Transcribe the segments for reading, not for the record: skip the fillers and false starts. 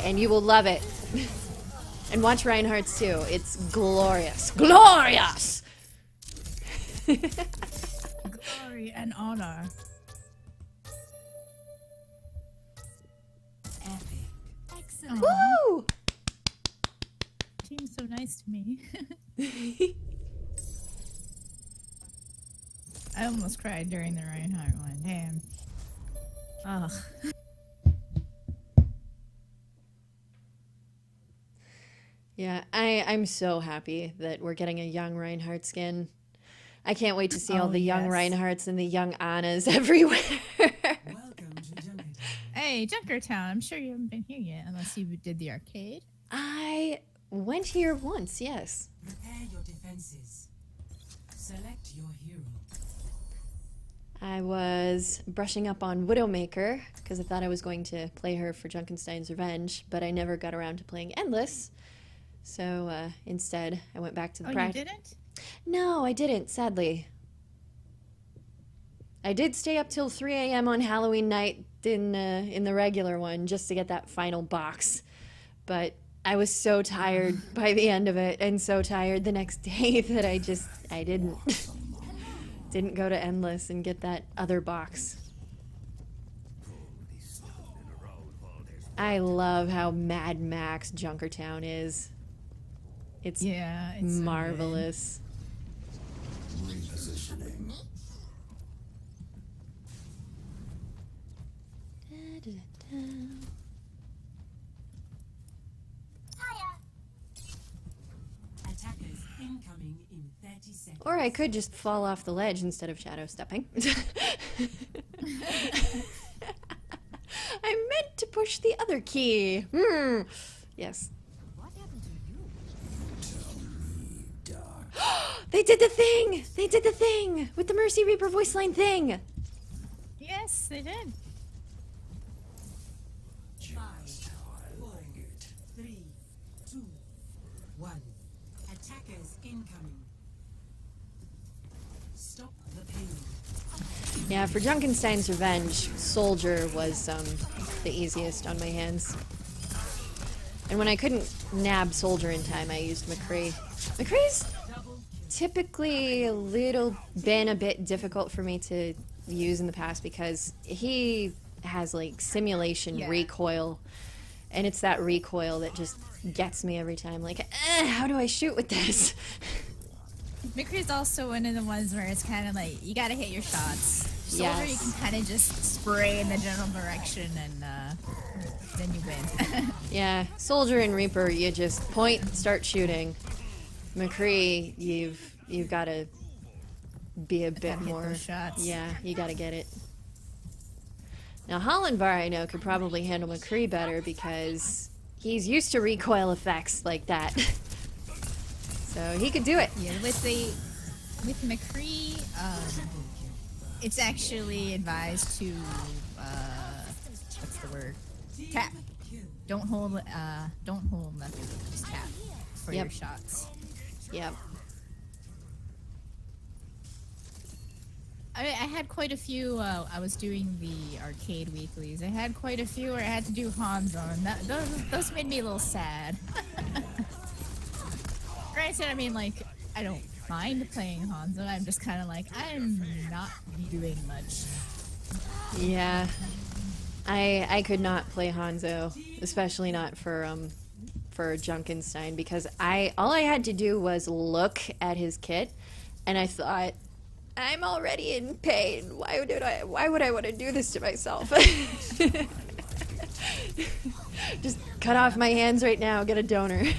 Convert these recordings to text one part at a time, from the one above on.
and you will love it. And watch Reinhardt's too. It's glorious. Glorious! Glory and honor. Epic. Excellent. Woo! Seems so nice to me. I almost cried during the Reinhardt one. Damn. Ugh. Yeah, I'm so happy that we're getting a young Reinhardt skin. I can't wait to see all the young Reinhardts and the young Annas everywhere. Welcome to Junkertown. Hey, Junkertown. I'm sure you haven't been here yet, unless you did the arcade. I went here once, yes. Prepare your defenses. Select your hero. I was brushing up on Widowmaker because I thought I was going to play her for Junkenstein's Revenge, but I never got around to playing Endless. So instead, I went back to the you didn't? No, I didn't, sadly. I did stay up till 3 a.m. on Halloween night in the regular one just to get that final box. But I was so tired by the end of it, and so tired the next day that I didn't go to Endless and get that other box. I love how Mad Max Junkertown is. It's marvelous. Repositioning. Attackers incoming in 30 seconds. Or I could just fall off the ledge instead of shadow stepping. I meant to push the other key. Yes. What happened to you? They did the thing! They did the thing! With the Mercy Reaper voice line thing! Yes, they did. 5, 4, 3, 2, 1. Attackers incoming. Stop the pain. Yeah, for Junkenstein's Revenge, Soldier was the easiest on my hands. And when I couldn't nab Soldier in time, I used McCree. McCree's typically been a bit difficult for me to use in the past because he has like simulation recoil, and it's that recoil that just gets me every time. Like, how do I shoot with this? McCree's also one of the ones where it's kind of like you gotta hit your shots. Soldier, you can kind of just spray in the general direction and then you win. Yeah, Soldier and Reaper, you just point, start shooting. McCree, you've got to be a bit more. Hit those shots. Yeah, you got to get it. Now Hollandvar, I know, could probably handle McCree better because he's used to recoil effects like that. So he could do it. Yeah, with McCree, it's actually advised to what's the word? Tap. Don't hold nothing. Just tap for your shots. Yep. I had quite a few. I was doing the arcade weeklies. I had quite a few where I had to do Hanzo, and those made me a little sad. Granted, I mean, like, I don't mind playing Hanzo. I'm just kind of like, I'm not doing much. Yeah. I could not play Hanzo, especially not for Junkenstein, because all I had to do was look at his kit, and I thought, I'm already in pain. Why would I want to do this to myself? Just cut off my hands right now. Get a donor. Well,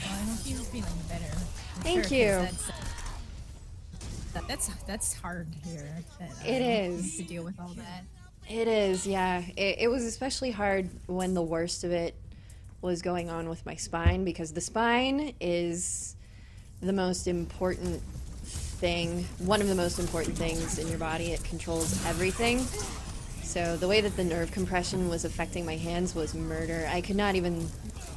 I hope you're feeling better. Thank you. That's hard here. It is. To deal with all that. It is, yeah. It was especially hard when the worst of it was going on with my spine, because the spine is the most important thing, one of the most important things in your body. It controls everything. So the way that the nerve compression was affecting my hands was murder. I could not even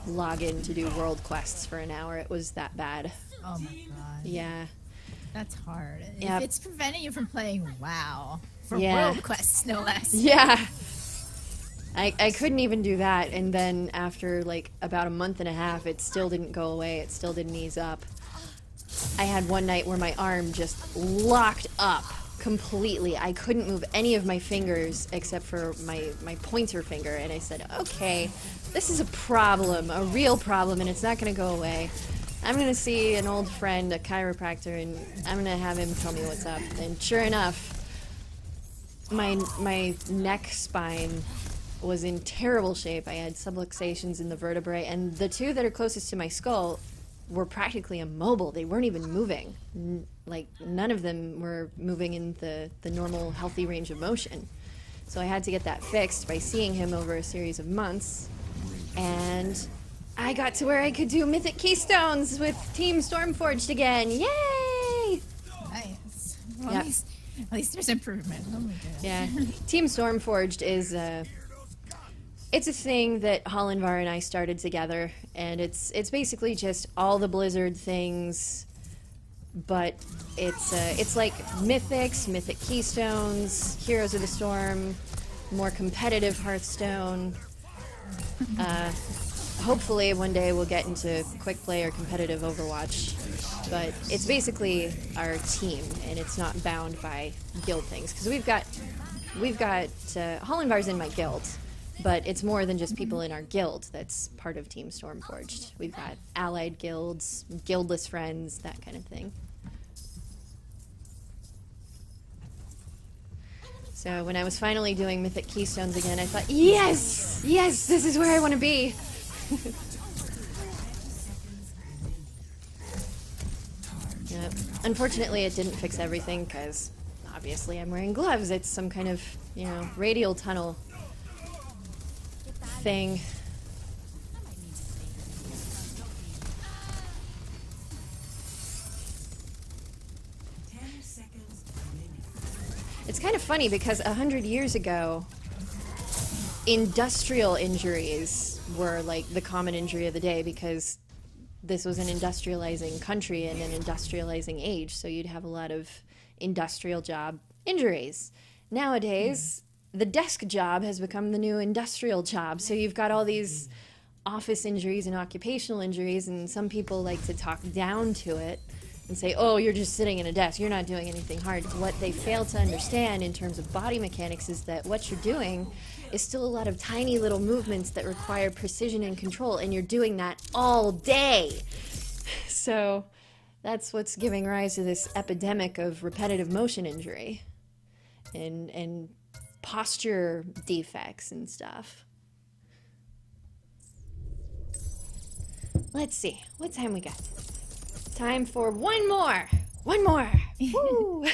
log in to do world quests for an hour. It was that bad. Oh my god. Yeah. That's hard. Yep. It's preventing you from playing WoW. For Yeah. world quests, no less. Yeah. I couldn't even do that, and then after like about a month and a half, it still didn't go away, it still didn't ease up. I had one night where my arm just locked up completely. I couldn't move any of my fingers except for my pointer finger, and I said, okay, this is a problem, a real problem, and it's not going to go away. I'm going to see an old friend, a chiropractor, and I'm going to have him tell me what's up. And sure enough, my neck spine was in terrible shape. I had subluxations in the vertebrae, and the two that are closest to my skull were practically immobile. They weren't even moving. Like, none of them were moving in the normal, healthy range of motion. So I had to get that fixed by seeing him over a series of months. And I got to where I could do Mythic Keystones with Team Stormforged again. Yay! Nice. Well, Yep. at least there's improvement. Oh my god. Yeah. Team Stormforged is it's a thing that Hollandvar and I started together, and it's basically just all the Blizzard things, but it's like Mythics, Mythic Keystones, Heroes of the Storm, more competitive Hearthstone. Hopefully one day we'll get into quick play or competitive Overwatch, but it's basically our team, and it's not bound by guild things, because we've got Hollandvar's in my guild, but it's more than just people in our guild that's part of Team Stormforged. We've got allied guilds, guildless friends, that kind of thing. So when I was finally doing Mythic Keystones again, I thought, yes! Yes, this is where I want to be! Yep. Unfortunately, it didn't fix everything, because obviously I'm wearing gloves. It's some kind of, radial tunnel thing. It's kind of funny because 100 years ago, industrial injuries were like the common injury of the day, because this was an industrializing country and an industrializing age, so you'd have a lot of industrial job injuries. Nowadays, the desk job has become the new industrial job, so you've got all these office injuries and occupational injuries, and some people like to talk down to it and say, oh, you're just sitting in a desk, you're not doing anything hard. What they fail to understand in terms of body mechanics is that what you're doing is still a lot of tiny little movements that require precision and control, and you're doing that all day. So that's what's giving rise to this epidemic of repetitive motion injury and posture defects and stuff. Let's see, what time we got? Time for one more! One more! Woo!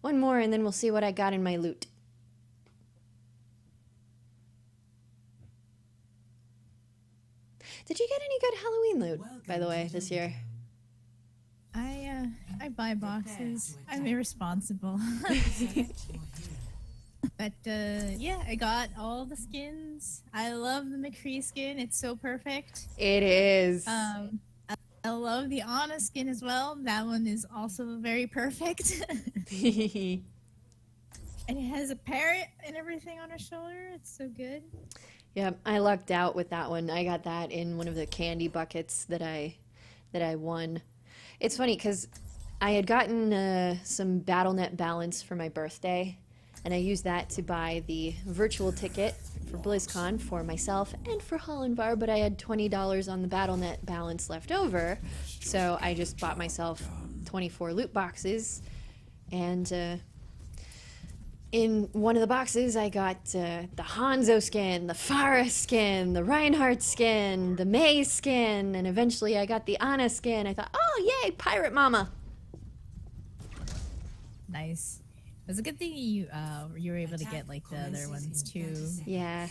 One more, and then we'll see what I got in my loot. Did you get any good Halloween loot, by the way, this year? I buy boxes. I'm irresponsible. But yeah, I got all the skins. I love the McCree skin. It's so perfect. It is. I love the Anna skin as well. That one is also very perfect. And it has a parrot and everything on her shoulder. It's so good. Yeah, I lucked out with that one. I got that in one of the candy buckets that I won. It's funny because I had gotten some BattleNet balance for my birthday, and I used that to buy the virtual ticket for BlizzCon for myself and for Hollandvar, but I had $20 on the BattleNet balance left over, so I just bought myself 24 loot boxes, and in one of the boxes I got the Hanzo skin, the Pharah skin, the Reinhardt skin, the Mei skin, and eventually I got the Ana skin. I thought, oh yay, Pirate Mama! Nice. It was a good thing you were able to get like the other ones too. Yeah.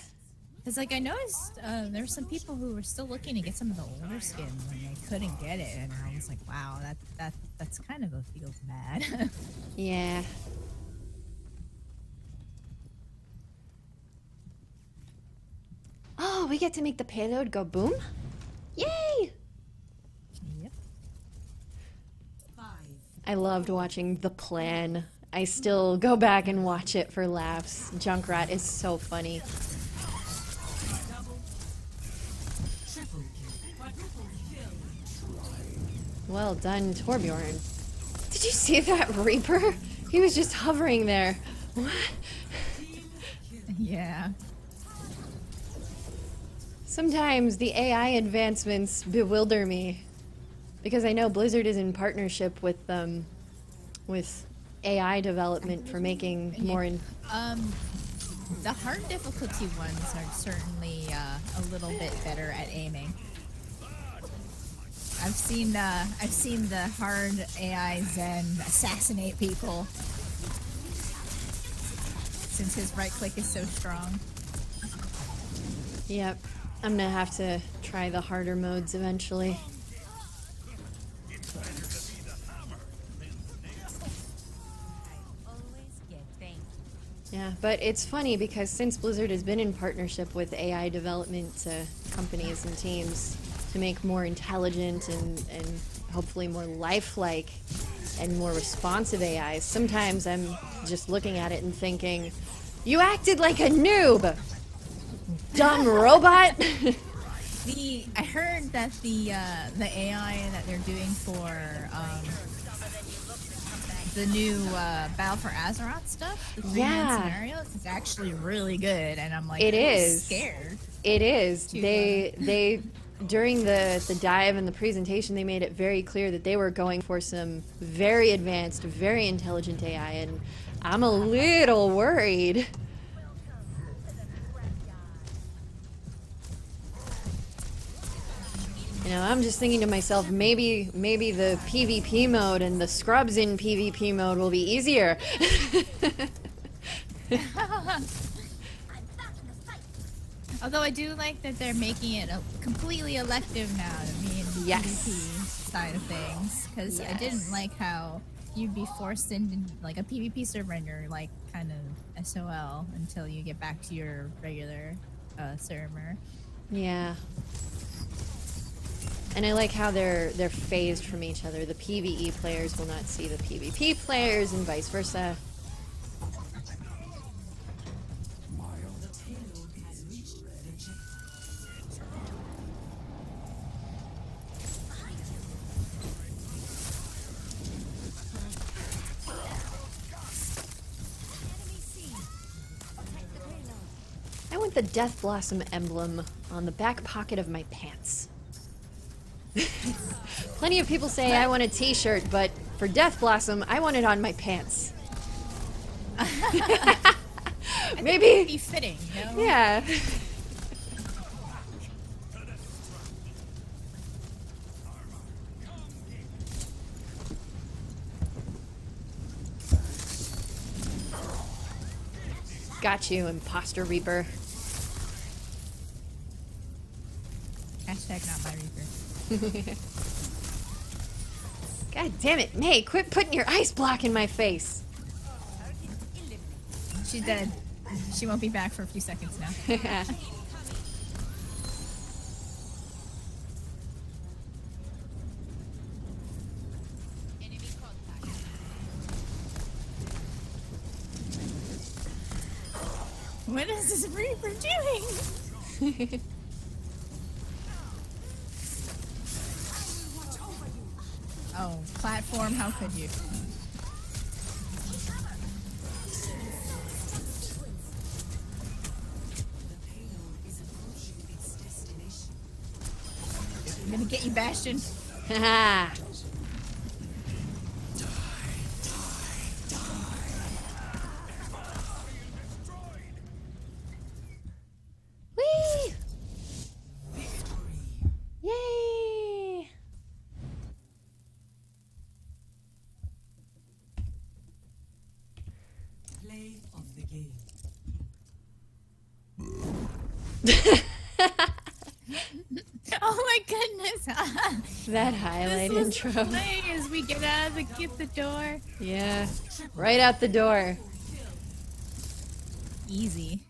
Because like I noticed there were some people who were still looking to get some of the older skins and they couldn't get it, and I was like, wow, that's kind of a feels bad. Yeah. Oh, we get to make the payload go boom? Yay! Yep. I loved watching the plan I still go back and watch it for laughs. Junkrat is so funny. Well done, Torbjorn. Did you see that Reaper? He was just hovering there. What? Yeah. Sometimes the AI advancements bewilder me. Because I know Blizzard is in partnership with AI development for making more in... The hard difficulty ones are certainly a little bit better at aiming. I've seen the hard AI Zen assassinate people since his right click is so strong. Yep. I'm gonna have to try the harder modes eventually. Yeah, but it's funny because since Blizzard has been in partnership with AI development companies and teams to make more intelligent and hopefully more lifelike and more responsive AIs, sometimes I'm just looking at it and thinking, you acted like a noob! Dumb robot! I heard that the AI that they're doing for the new Battle for Azeroth stuff, the 3-man scenarios, is actually really good, and I'm like, it is scared. It is. They during the dive and the presentation, they made it very clear that they were going for some very advanced, very intelligent AI, and I'm a little worried. You know, I'm just thinking to myself, maybe the PvP mode and the scrubs in PvP mode will be easier. Although I do like that they're making it completely elective now to be in the PvP side of things, because I didn't like how you'd be forced into like a PvP server and you're like kind of SOL until you get back to your regular server. Yeah. And I like how they're phased from each other. The PvE players will not see the PvP players and vice versa. I want the Death Blossom emblem on the back pocket of my pants. Plenty of people say I want a t-shirt, but for Death Blossom, I want it on my pants. Maybe it'd be fitting, you know? Yeah. Got you, Imposter Reaper. Hashtag not my Reaper. God damn it, May, quit putting your ice block in my face. She's dead. She won't be back for a few seconds now. What is this Reaper doing? Oh, platform, how could you? I'm gonna get you, Bastion. Haha. Whee! Yay! Play of the game. Oh my goodness! That highlight this intro. Play as we get out of the door. Yeah, right out the door. Easy.